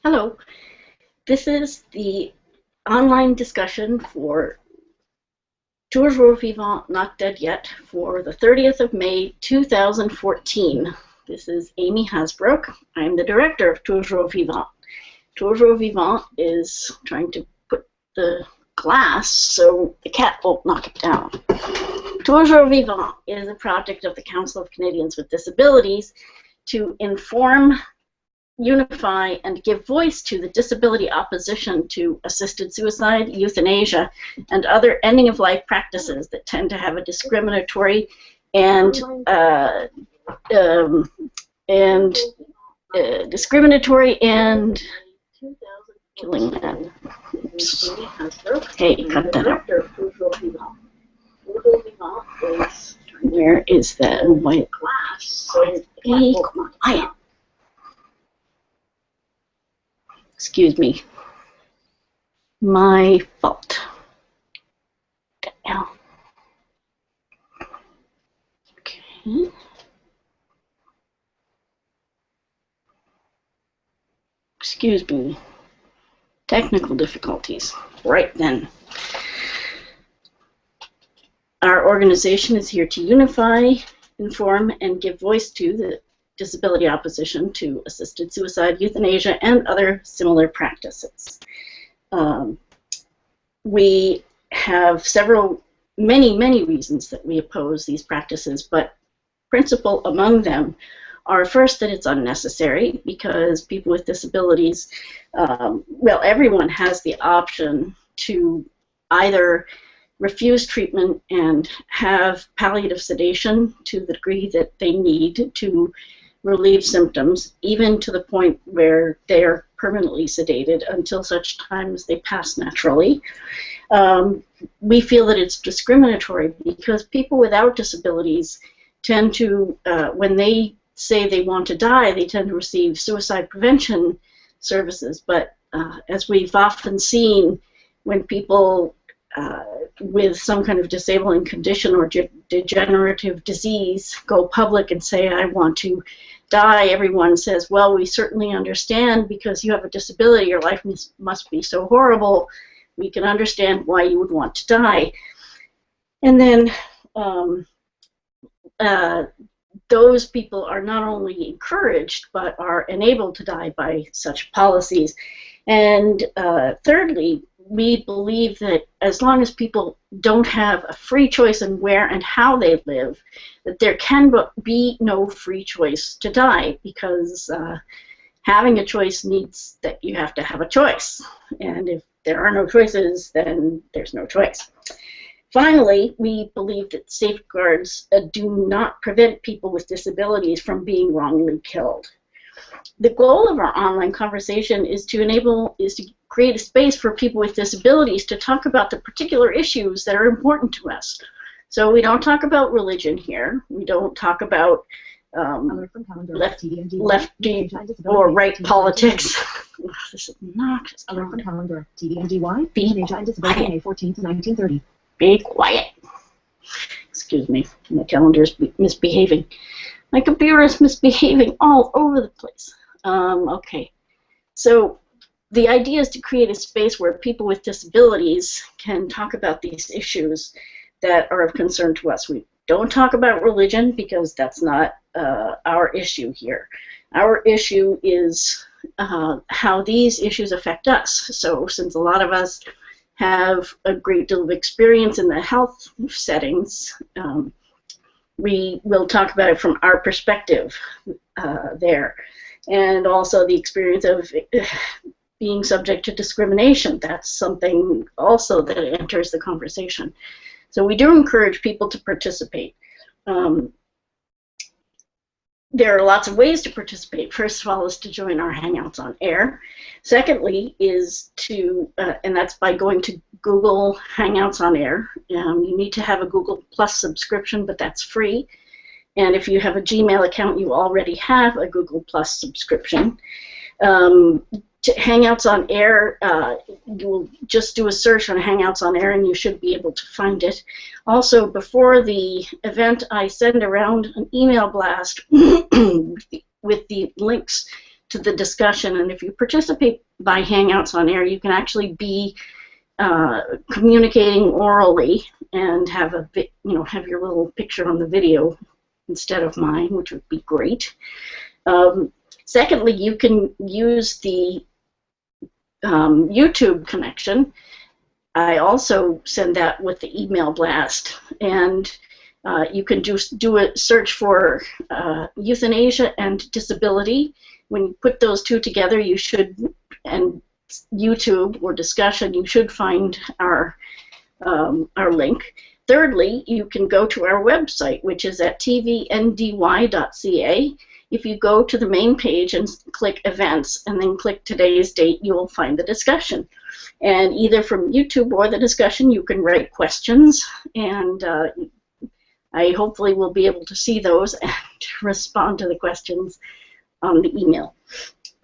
Hello, this is the online discussion for Toujours Vivant, Not Dead Yet for the 30th of May 2014. This is Amy Hasbrook. I'm the director of Toujours Vivant. Toujours Vivant is trying to put the glass so the cat won't knock it down. Toujours Vivant is a project of the Council of Canadians with Disabilities to inform, unify, and give voice to the disability opposition to assisted suicide, euthanasia, and other ending-of-life practices that tend to have a discriminatory and killing that. Oops. Hey, cut that out. Where is that white glass? Be quiet. Excuse me. My fault. Now. Okay. Excuse me. Technical difficulties. Right then. Our organization is here to unify, inform, and give voice to the disability opposition to assisted suicide, euthanasia, and other similar practices. We have many reasons that we oppose these practices, but principal among them are first that it's unnecessary because people with disabilities, well, everyone has the option to either refuse treatment and have palliative sedation to the degree that they need to relieve symptoms, even to the point where they are permanently sedated until such time as they pass naturally. We feel that it's discriminatory because people without disabilities tend to, when they say they want to die, they tend to receive suicide prevention services. But as we've often seen, when people with some kind of disabling condition or degenerative disease go public and say, I want to die, everyone says, well, we certainly understand because you have a disability, your life must be so horrible, we can understand why you would want to die. And then those people are not only encouraged but are enabled to die by such policies. And thirdly, we believe that as long as people don't have a free choice in where and how they live, that there can be no free choice to die, because having a choice means that you have to have a choice. And if there are no choices, then there's no choice. Finally, we believe that safeguards do not prevent people with disabilities from being wrongly killed. The goal of our online conversation is to create a space for people with disabilities to talk about the particular issues that are important to us. So we don't talk about religion here. We don't talk about left or right politics. This is obnoxious. Alert from calendar. TVNDY Euthanasia and Disability, May 14th, 1930. Be quiet. Excuse me. My calendar is misbehaving. My computer is misbehaving all over the place. Okay. So the idea is to create a space where people with disabilities can talk about these issues that are of concern to us. We don't talk about religion because that's not our issue here. Our issue is how these issues affect us. So since a lot of us have a great deal of experience in the health settings, we will talk about it from our perspective there. And also the experience of being subject to discrimination. That's something also that enters the conversation. So we do encourage people to participate. There are lots of ways to participate. First of all is to join our Hangouts on Air. Secondly is to, and that's by going to Google Hangouts on Air. You need to have a Google Plus subscription, but that's free. And if you have a Gmail account, you already have a Google Plus subscription. To Hangouts on Air, you will just do a search on Hangouts on Air and you should be able to find it. Also, before the event, I send around an email blast with the links to the discussion. And if you participate by Hangouts on air, you can actually be communicating orally and have have your little picture on the video instead of mine, which would be great. Secondly, you can use the YouTube connection. I also send that with the email blast, and you can do a search for euthanasia and disability. When you put those two together, you should, and YouTube or discussion, you should find our link. Thirdly, you can go to our website, which is at tvndy.ca. If you go to the main page and click events and then click today's date, you will find the discussion. And either from YouTube or the discussion, you can write questions, and I hopefully will be able to see those and respond to the questions on the email.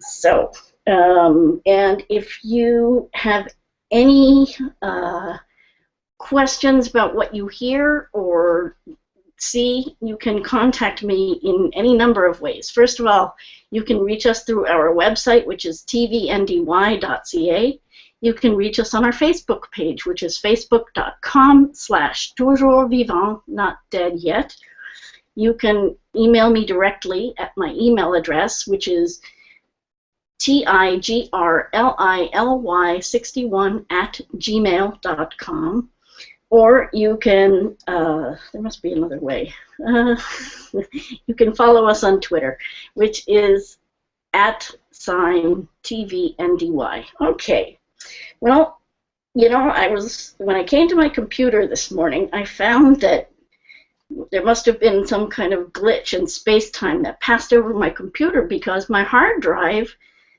So, and if you have any questions about what you hear or see, you can contact me in any number of ways. First of all, you can reach us through our website, which is tvndy.ca. You can reach us on our Facebook page, which is facebook.com/toujours vivant, not dead yet. You can email me directly at my email address, which is tigrlily61@gmail.com. Or you can, there must be another way, you can follow us on Twitter, which is @TVNDY. Okay, well, when I came to my computer this morning, I found that there must have been some kind of glitch in space-time that passed over my computer because my hard drive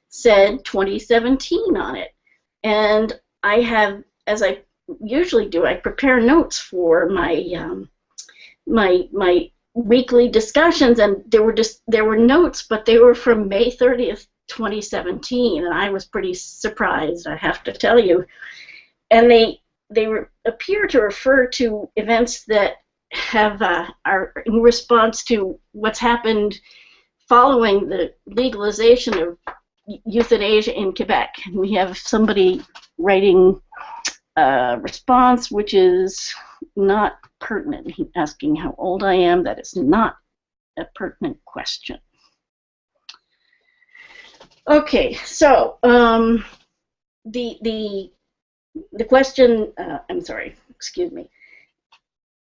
said 2017 on it. And I have, as I usually do, I prepare notes for my my weekly discussions, and there were notes, but they were from May 30th, 2017, and I was pretty surprised, I have to tell you. And they appear to refer to events that are in response to what's happened following the legalization of euthanasia in Quebec. And we have somebody writing response which is not pertinent. He's asking how old I am. That is not a pertinent question. Okay, so the question, I'm sorry, excuse me.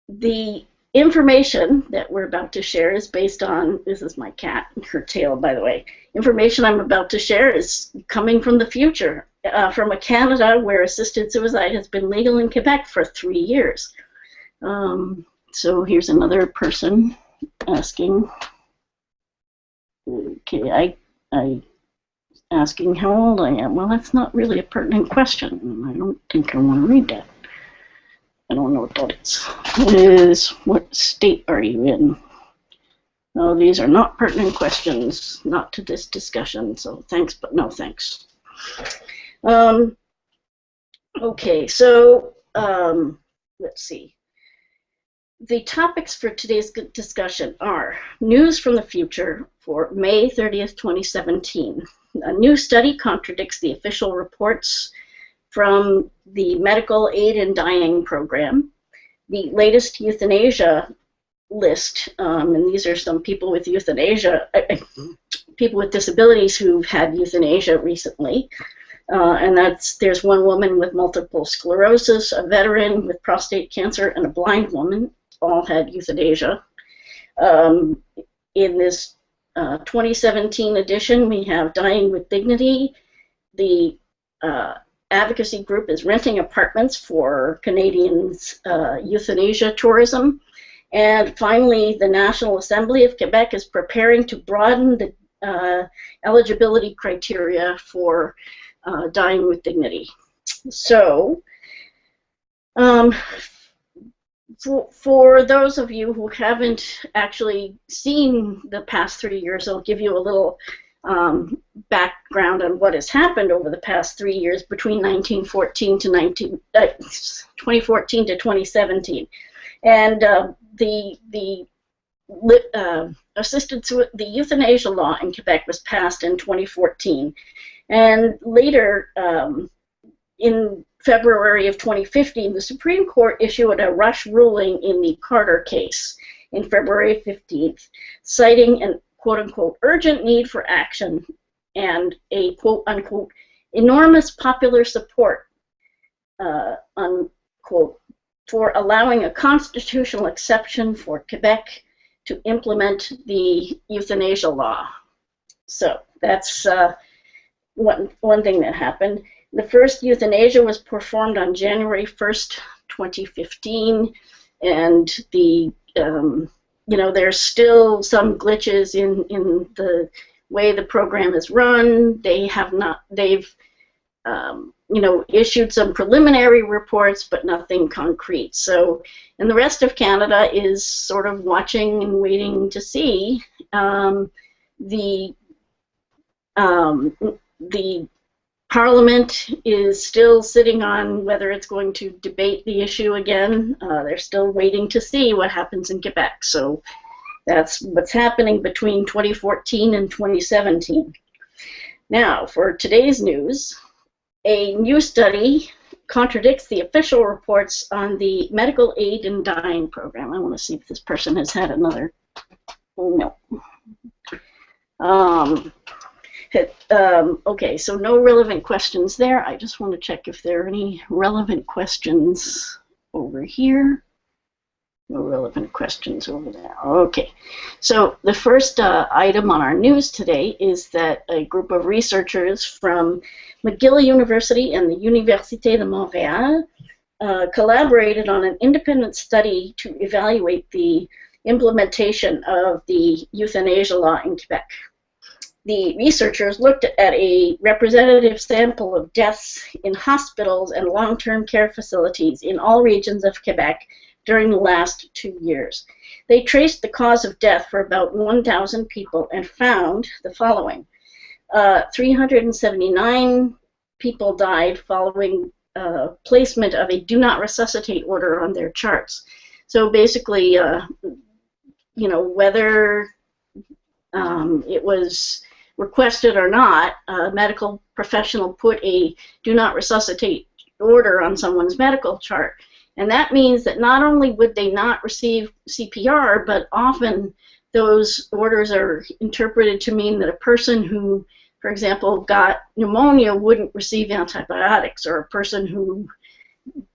The information that we're about to share is based on, this is my cat, her tail, by the way. Information I'm about to share is coming from the future, from a Canada where assisted suicide has been legal in Quebec for 3 years. So here's another person asking, okay, I asking how old I am. Well, that's not really a pertinent question, and I don't think I want to read that. I don't know what that is. It is, what state are you in? No, these are not pertinent questions, not to this discussion, so thanks, but no thanks. Okay, so let's see. The topics for today's discussion are news from the future for May 30th, 2017. A new study contradicts the official reports from the Medical Aid in Dying program, the latest euthanasia list, and these are some people with euthanasia, people with disabilities who've had euthanasia recently, and there's one woman with multiple sclerosis, a veteran with prostate cancer, and a blind woman, all had euthanasia. In this 2017 edition, we have Dying with Dignity. The advocacy group is renting apartments for Canadians' euthanasia tourism. And finally, the National Assembly of Quebec is preparing to broaden the eligibility criteria for Dying with Dignity. So, for those of you who haven't actually seen the past 3 years, I'll give you a little background on what has happened over the past 3 years between 2014 to 2017. And the the euthanasia law in Quebec was passed in 2014, and later, in February of 2015, the Supreme Court issued a rush ruling in the Carter case in February 15th, citing an quote-unquote urgent need for action and a quote-unquote enormous popular support, unquote, for allowing a constitutional exception for Quebec to implement the euthanasia law. So that's one thing that happened. The first euthanasia was performed on January 1st, 2015, and the there's still some glitches in the way the program is run. They've issued some preliminary reports, but nothing concrete. So, and the rest of Canada is sort of watching and waiting to see. The Parliament is still sitting on whether it's going to debate the issue again. They're still waiting to see what happens in Quebec. So that's what's happening between 2014 and 2017. Now, for today's news, a new study contradicts the official reports on the medical aid in dying program. I want to see if this person has had another. Oh, no. Okay, so no relevant questions there. I just want to check if there are any relevant questions over here. No relevant questions over there. Okay, so the first item on our news today is that a group of researchers from McGill University and the Université de Montréal collaborated on an independent study to evaluate the implementation of the euthanasia law in Quebec. The researchers looked at a representative sample of deaths in hospitals and long-term care facilities in all regions of Quebec during the last 2 years. They traced the cause of death for about 1,000 people and found the following. 379 people died following placement of a do not resuscitate order on their charts. So basically, whether it was requested or not, a medical professional put a do not resuscitate order on someone's medical chart. And that means that not only would they not receive CPR, but often those orders are interpreted to mean that a person who, for example, got pneumonia wouldn't receive antibiotics, or a person who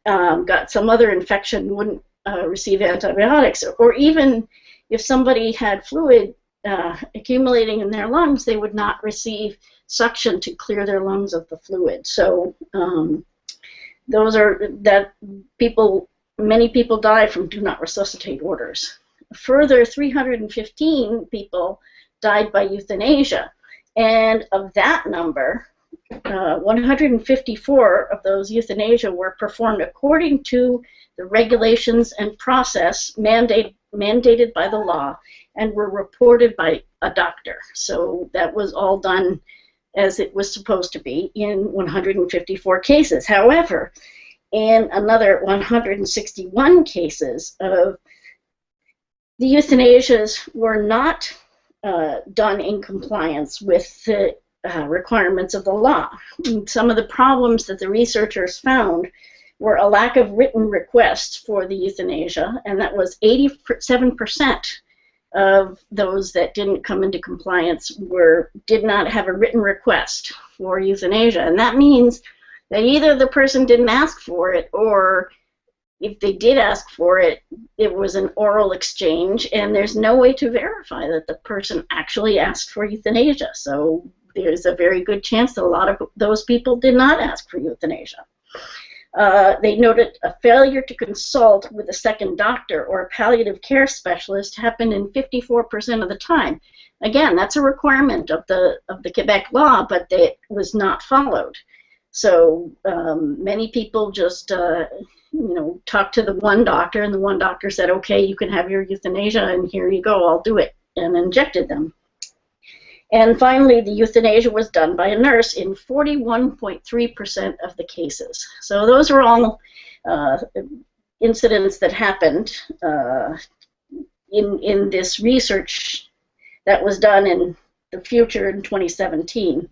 got some other infection wouldn't receive antibiotics, or even if somebody had fluid accumulating in their lungs, they would not receive suction to clear their lungs of the fluid. So many people die from do not resuscitate orders. A further 315 people died by euthanasia, and of that number, 154 of those euthanasia were performed according to the regulations and process mandated by the law, and were reported by a doctor. So that was all done as it was supposed to be in 154 cases. However, in another 161 cases of the euthanasias were not done in compliance with the requirements of the law. And some of the problems that the researchers found were a lack of written requests for the euthanasia, and that was 87% of those that didn't come into compliance did not have a written request for euthanasia. And that means that either the person didn't ask for it, or if they did ask for it, it was an oral exchange, and there's no way to verify that the person actually asked for euthanasia. So there's a very good chance that a lot of those people did not ask for euthanasia. They noted a failure to consult with a second doctor or a palliative care specialist happened in 54% of the time. Again, that's a requirement of the Quebec law, but it was not followed. So many people just talked to the one doctor, and the one doctor said, okay, you can have your euthanasia, and here you go, I'll do it, and injected them. And finally, the euthanasia was done by a nurse in 41.3% of the cases. So those are all incidents that happened in this research that was done in the future in 2017.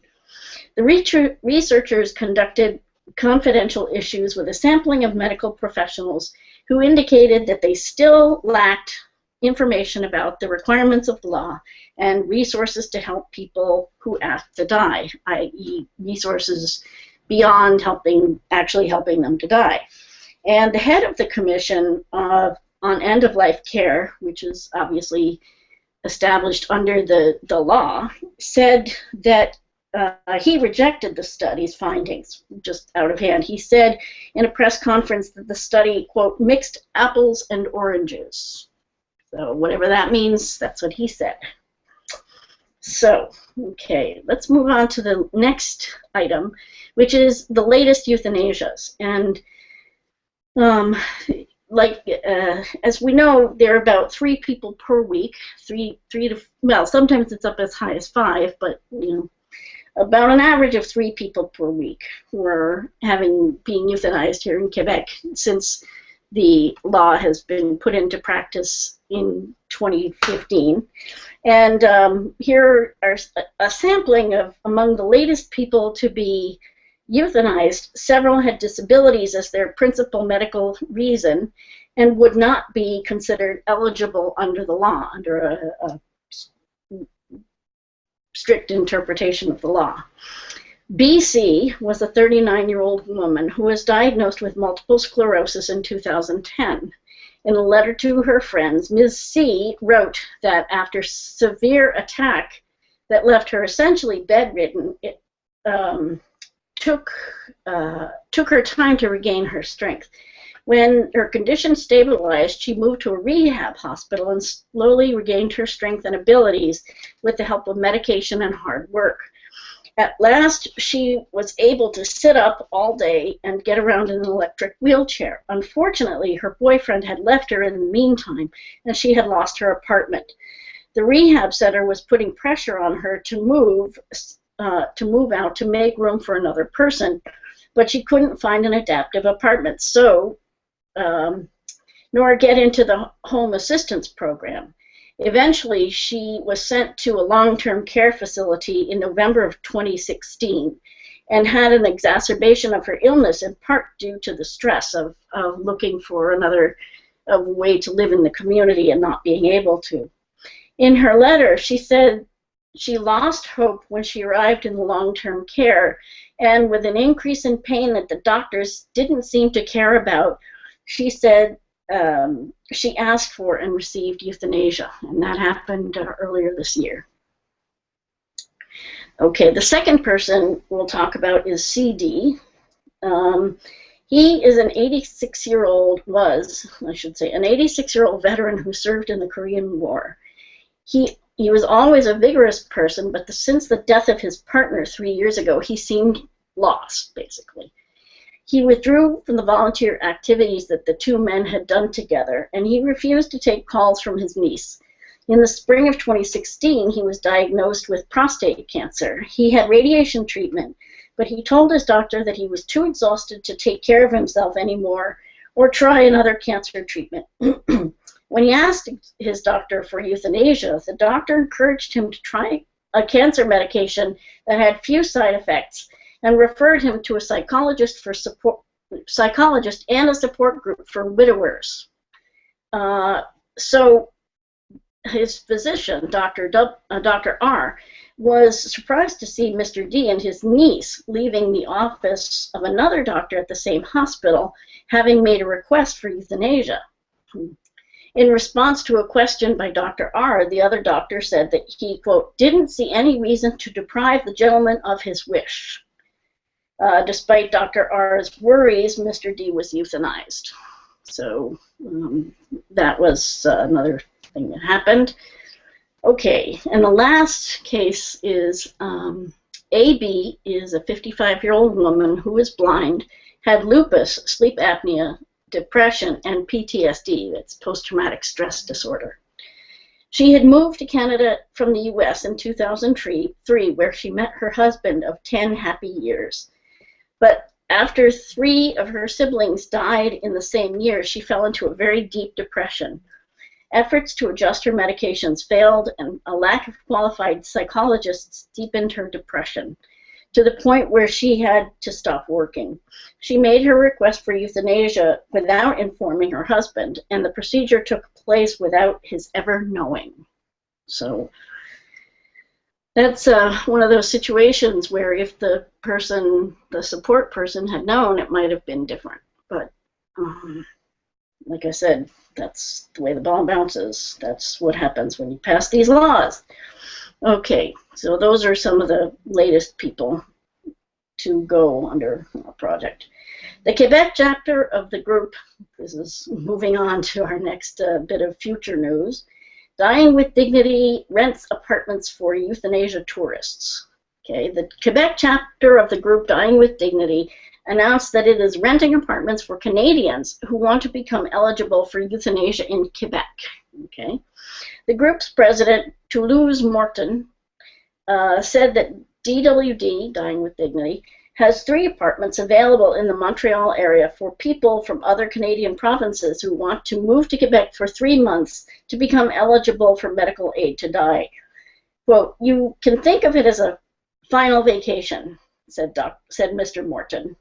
The researchers conducted confidential issues with a sampling of medical professionals who indicated that they still lacked information about the requirements of the law and resources to help people who ask to die, i.e. resources beyond actually helping them to die. And the head of the Commission on End-of-Life Care, which is obviously established under the law, said that he rejected the study's findings just out of hand. He said in a press conference that the study, quote, mixed apples and oranges. So whatever that means, that's what he said. So, okay, let's move on to the next item, which is the latest euthanasias. And as we know, there are about 3 people per week, well, sometimes it's up as high as 5, but about an average of 3 people per week who are being euthanized here in Quebec since the law has been put into practice in 2015. And here are a sampling of among the latest people to be euthanized. Several had disabilities as their principal medical reason and would not be considered eligible under the law, under a strict interpretation of the law. BC was a 39-year-old woman who was diagnosed with multiple sclerosis in 2010. In a letter to her friends, Ms. C wrote that after severe attack that left her essentially bedridden, it took her time to regain her strength. When her condition stabilized, she moved to a rehab hospital and slowly regained her strength and abilities with the help of medication and hard work. At last, she was able to sit up all day and get around in an electric wheelchair. Unfortunately, her boyfriend had left her in the meantime, and she had lost her apartment. The rehab center was putting pressure on her to move out to make room for another person, but she couldn't find an adaptive apartment, nor get into the home assistance program. Eventually, she was sent to a long-term care facility in November of 2016 and had an exacerbation of her illness, in part due to the stress of looking for another way to live in the community and not being able to. In her letter, she said she lost hope when she arrived in the long-term care, and with an increase in pain that the doctors didn't seem to care about, she said she asked for and received euthanasia, and that happened earlier this year. Okay, the second person we'll talk about is CD. He is an 86-year-old, an 86-year-old veteran who served in the Korean War. He was always a vigorous person, but since the death of his partner 3 years ago, he seemed lost, basically. He withdrew from the volunteer activities that the 2 men had done together, and he refused to take calls from his niece. In the spring of 2016, he was diagnosed with prostate cancer. He had radiation treatment, but he told his doctor that he was too exhausted to take care of himself anymore or try another cancer treatment. When he asked his doctor for euthanasia, the doctor encouraged him to try a cancer medication that had few side effects and referred him to a psychologist and a support group for widowers. So his physician, Dr. R, was surprised to see Mr. D and his niece leaving the office of another doctor at the same hospital, having made a request for euthanasia. In response to a question by Dr. R, the other doctor said that he, quote, didn't see any reason to deprive the gentleman of his wish. Despite Dr. R's worries, Mr. D was euthanized. So that was another thing that happened. Okay, and the last case is AB is a 55-year-old woman who is blind, had lupus, sleep apnea, depression, and PTSD, that's post-traumatic stress disorder. She had moved to Canada from the US in 2003, where she met her husband of 10 happy years. But after 3 of her siblings died in the same year, she fell into a very deep depression. Efforts to adjust her medications failed, and a lack of qualified psychologists deepened her depression, to the point where she had to stop working. She made her request for euthanasia without informing her husband, and the procedure took place without his ever knowing. So that's one of those situations where if the person, the support person, had known, it might have been different. But like I said, that's the way the ball bounces. That's what happens when you pass these laws. Okay, so those are some of the latest people to go under our project. The Quebec chapter of the group, this is moving on to our next bit of future news, Dying with Dignity rents apartments for euthanasia tourists. Okay, the Quebec chapter of the group Dying with Dignity announced that it is renting apartments for Canadians who want to become eligible for euthanasia in Quebec. Okay, the group's president, Toulouse Morton, said that DWD, Dying with Dignity, has 3 apartments available in the Montreal area for people from other Canadian provinces who want to move to Quebec for 3 months to become eligible for medical aid to die. Quote, "You can think of it as a final vacation," said Mr. Morton.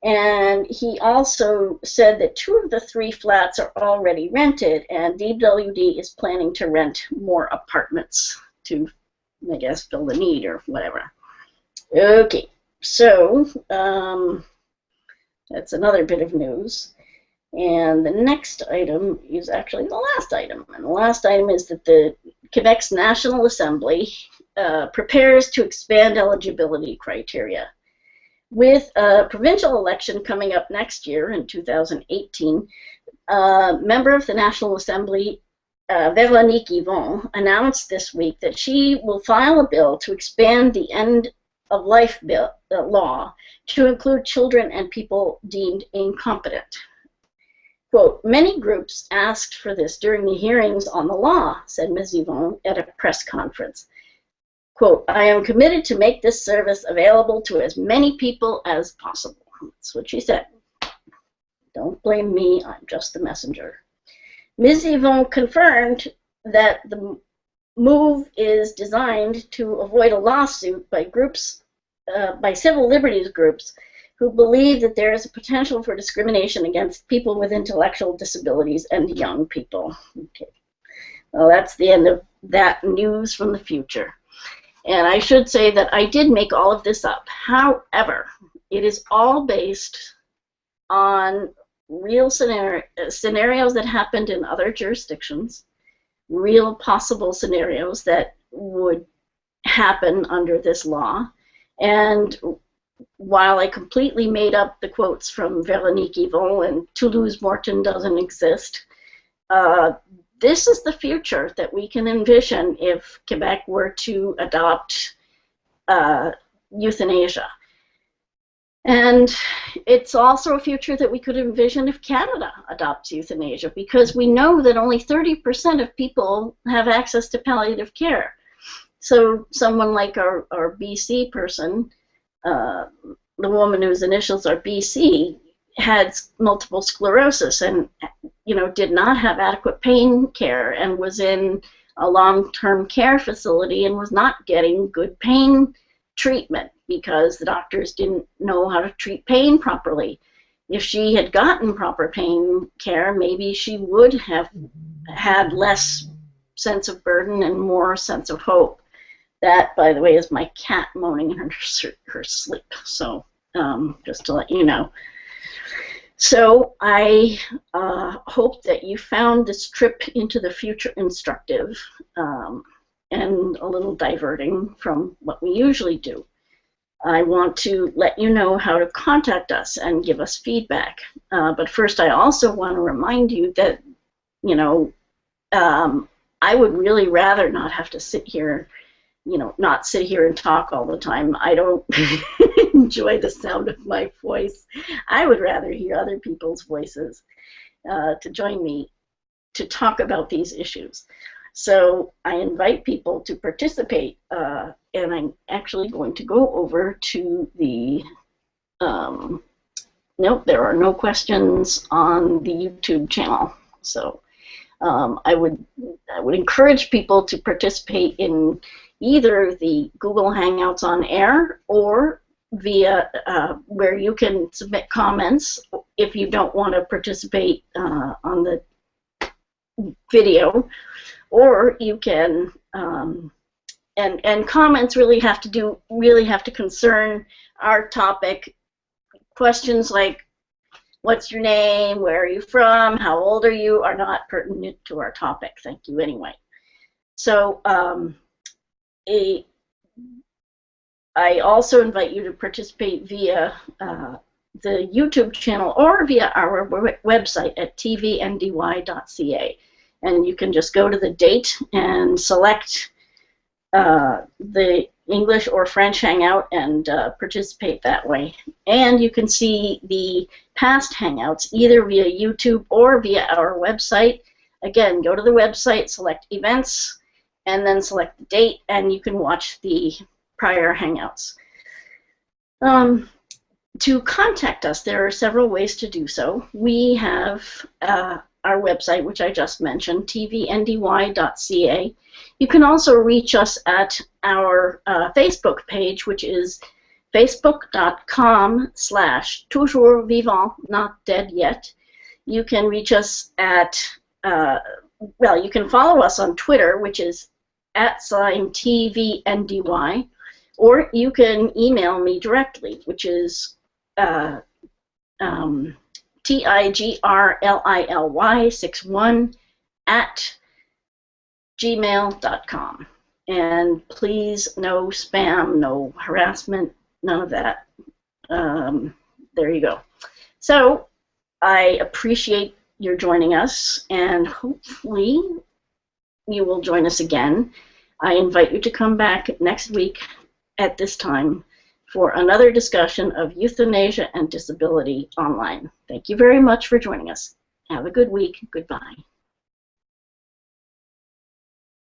And he also said that 2 of the 3 flats are already rented, and DWD is planning to rent more apartments to, I guess, fill the need or whatever. Okay. So that's another bit of news. And the next item is actually the last item. And the last item is that the Quebec's National Assembly prepares to expand eligibility criteria. With a provincial election coming up next year in 2018, a member of the National Assembly, Véronique Yvon, announced this week that she will file a bill to expand the end of life law to include children and people deemed incompetent. Quote, "Many groups asked for this during the hearings on the law," said Ms. Yvon at a press conference. Quote, "I am committed to make this service available to as many people as possible." That's what she said. Don't blame me, I'm just the messenger. Ms. Yvon confirmed that the move is designed to avoid a lawsuit by groups, by civil liberties groups who believe that there is a potential for discrimination against people with intellectual disabilities and young people. Okay. Well, that's the end of that news from the future. And I should say that I did make all of this up. However, it is all based on real scenarios that happened in other jurisdictions, real possible scenarios that would happen under this law. And while I completely made up the quotes from Véronique Yvon and Toulouse Morton doesn't exist, this is the future that we can envision if Quebec were to adopt euthanasia. And it's also a future that we could envision if Canada adopts euthanasia, because we know that only 30% of people have access to palliative care. So someone like our BC person, the woman whose initials are BC, had multiple sclerosis and, you know, did not have adequate pain care and was in a long-term care facility and was not getting good pain treatment because the doctors didn't know how to treat pain properly. If she had gotten proper pain care, maybe she would have had less sense of burden and more sense of hope. That, by the way, is my cat moaning in her sleep, so just to let you know. So I hope that you found this trip into the future instructive and a little diverting from what we usually do. I want to let you know how to contact us and give us feedback. But first, I also want to remind you that, you know, I would really rather not have to sit here, you know, not sit here and talk all the time. I don't enjoy the sound of my voice. I would rather hear other people's voices to join me to talk about these issues. So I invite people to participate, and I'm actually going to go over to the, nope, there are no questions on the YouTube channel. So I would encourage people to participate in either the Google Hangouts on Air or via where you can submit comments if you don't want to participate on the video, or you can and comments really have to concern our topic. Questions like what's your name, where are you from, how old are you, are not pertinent to our topic. Thank you anyway. So I also invite you to participate via the YouTube channel or via our website at tvndy.ca. And you can just go to the date and select the English or French Hangout and participate that way. And you can see the past Hangouts either via YouTube or via our website. Again, go to the website, select events, and then select the date, and you can watch the prior Hangouts. To contact us, there are several ways to do so. We have our website, which I just mentioned, tvndy.ca. You can also reach us at our Facebook page, which is facebook.com/toujours vivant, not dead yet. You can reach us at, well, you can follow us on Twitter, which is @TVNDY, or you can email me directly, which is tigrlily61@gmail.com. And please, no spam, no harassment, none of that. There you go. So I appreciate your joining us, and hopefully you will join us again. I invite you to come back next week at this time for another discussion of euthanasia and disability online. Thank you very much for joining us. Have a good week. Goodbye.